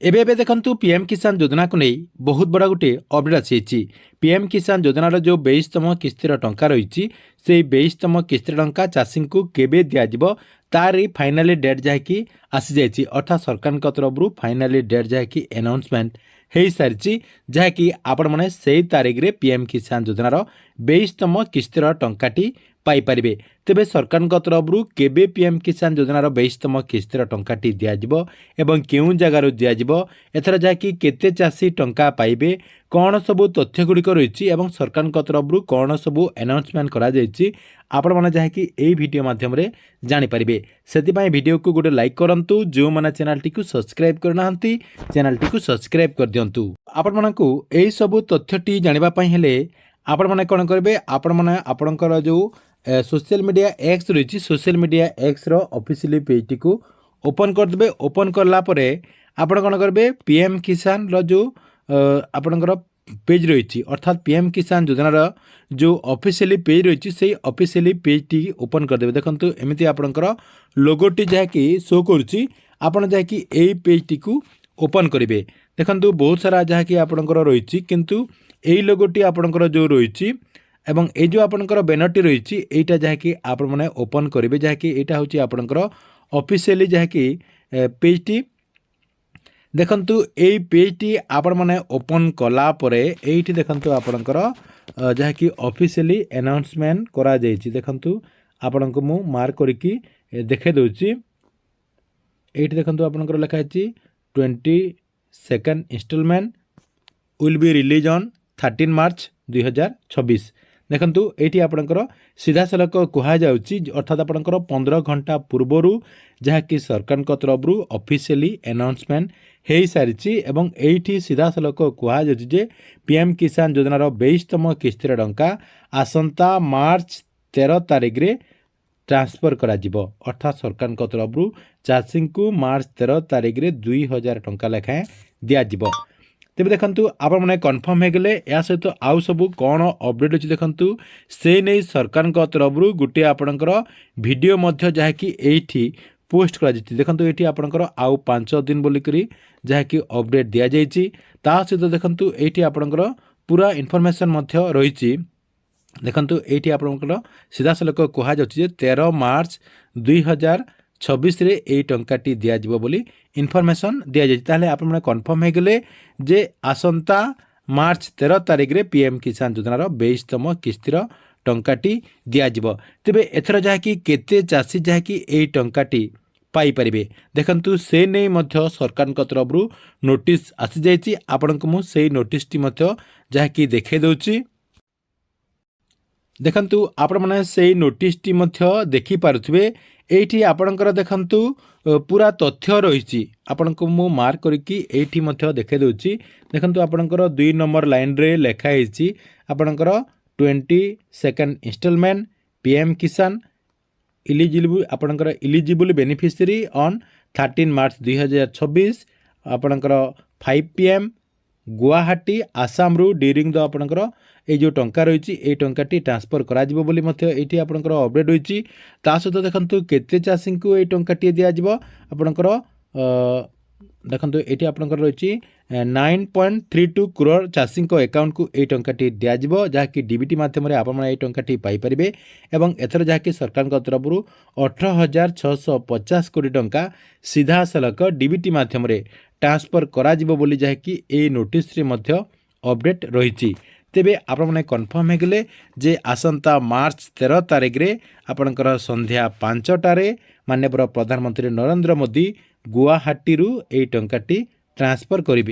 एबे देखंतु पीएम किसान योजना को नहीं बहुत बड़ा गोटे अपडेट आसी। पीएम किसान योजनार जो 22तम किस्तिर टंका रही से 22तम किस्तिर टंका चाषी को केबे दिज्व तार फाइनाली डेट जहाँकि आसी जाइए, अर्थात सरकार तरफ फाइनाली डेट जहाँकि अनाउंसमेंट हो सारी, जहाँकि आपण मैंने से तारीख में पीएम किसान योजनार 22तम किस्तिर टंकाटी पाइपारे। तेबे सरकार तरफ केबे पीएम किसान योजनार 22तम किस्तिर टंकाटी दिज्व एवं केउं जगार दिज्व, एथर जहाँकि केते चाषी टंका पाइबे, कौन सबू तथ्य गुड़िक रही और सरकार तरफ कौन सबू अनाउंसमेंट करा जायछि आपण माने जहाँकि एई वीडियो माध्यम रे जानि परिबे। सेति वीडियो को गोटे लाइक करंतु, जो माने चैनल टी को सब्सक्राइब करनाहंती चैनल टी को सब्सक्राइब कर दियंतु। आपण मानकु एई सबू तथ्य टी जानिबा पई हेले आपण माने कोन करबे, आपण माने आपणकर जो सोशल मीडिया एक्स रही सोशल मीडिया एक्स रो ऑफिशियली पेज टी को ओपन कर देबे। ओपन करला परे आपण कोन करबे, पीएम किसान रो जो आपणकर पेज रही अर्थात पीएम किसान योजनार जो ऑफिशियली पेज रही से ऑफिशियली पेज टी ओपन कर देबे। देखंतु एमिति आपणकर लोगोटी जहाँकि शो करुच्ची, आपण जहाँकि एई पेज टी को ओपन करेंगे। देखंतु बहुत सारा जहाँकि आपणकर रही किंतु एई लोगोटी आपणकर जो रही एवं ए जो आपणकर बैनरटी रही एटा जहाँकि आपण माने ओपन करेंगे, जहाँकि एटा होची आपणकर ऑफिशियली जहाँकि पेज टी। देखंतु एई पेज टी आपण माने ओपन कला परे एठी देखंतु आपणकर जहाँकि ऑफिशियली अनाउंसमेंट करा जायछि। देखंतु आपणको मु मार्क करके देखे दोछि। एठी देखंतु आपणकर लिखा अछि 22nd installment will be release on 13 March 2026। देखंतु एठी आपणकर सीधा सलक कहा जाउछि, अर्थात आपणकर 15 घंटा पूर्वरु जहाँकि सरकार तरफ ऑफिशियली अनाउंसमेंट हो सारी एवं एठी सीधा सलक कहा जाउछि जे पीएम किसान योजनार 22तम किस्तिर टंका आसंता मार्च 13 तारीख रे ट्रांसफर करा जिवो, अर्थात सरकार तरफ चाषी को मार्च 13 तारीख रे 2000 टंका लेखाएं दिया जिवो। तेबे देखंतु आपण माने कन्फर्म हो गले। या सहित आउ सबू कौन अपडेट अछि देखंतु से नहीं सरकार तरफ गोटे आपणकर वीडियो मध्य जहाँकि एठी पोस्ट करा जायछि। देखंतु एठी आपणकर आउ 5 दिन बोली करी जहाँकि अपडेट दिया जायछि। ता सहित देखंतु एठी आपणकर पूरा इन्फॉर्मेशन मध्य रहिछि। देखंतु एठी आपणकर सीधा सलक कहा जाउछि जे 13 मार्च 2026 रे एई टंकाटी दिया जिवो बोली इन्फॉर्मेशन दिया जायछि। ताले आपण माने कन्फर्म हो गले जे आसंता मार्च 13 तारीख रे पीएम किसान योजनार 22तम किस्तिर टंकाटी दिया जिवो। तेबे एथर जहाँकि केते चाषी जहाँकि एई टंकाटी पाई परिबे, देखंतु से नहीं मध्य सरकार तरफ नोटिस आसी जायछि। आपनको मु सेई नोटिस टी मध्य जहाँकि देखे दोछि। देखंतु आपण माने सेई नोटिस टी मध्य देखि पारुथबे। एठी आपणकर देखंतु पूरा तथ्य रही आपनको मु मार्क करके एठी मध्य देखे दोछि। देखंतु आपणकर 2 नंबर लाइन रे लेखा हिची आपणकर 22nd इंस्टॉलमेंट पीएम किसान इलिजिबल आपणकर इलिजिबल बेनिफिशियरी ऑन 13 मार्च 2026 आपणकर 5 PM गुवाहाटी आसाम रु ड्यूरिंग द आपणकर ए जो टंका रही ए टंकाटी ट्रांसफर करा जिवो बोली मध्य एठी आपणकर अपडेट होईची। ता सहित देखंतु केते चाषी को ए टंकाटी दिया जिवो आपणकर देखंतु एठी आपणकर रही 9.32 करोड़ चाषी को अकाउंट को ए टंकाटी दिया जिवो, जहाँकि डीबीटी माध्यम रे आपण माने ए टंकाटी पाई परिबे। एवं एथर जहाँकि सरकार तरफ 18,650 कोटी टंका सीधा सलक डीबीटी माध्यम रे ट्रांसफर करा जिवो बोली जहाँकि ए नोटिस रे मध्य अपडेट रही। तेबे आपण माने कन्फर्म हो गले जे आसंता मार्च 13 तारीख रे आपणकर संध्या 5टारे माननीय प्रधानमंत्री नरेंद्र मोदी गुवाहाटी रु ए टंकाटी ट्रांसफर करिबे।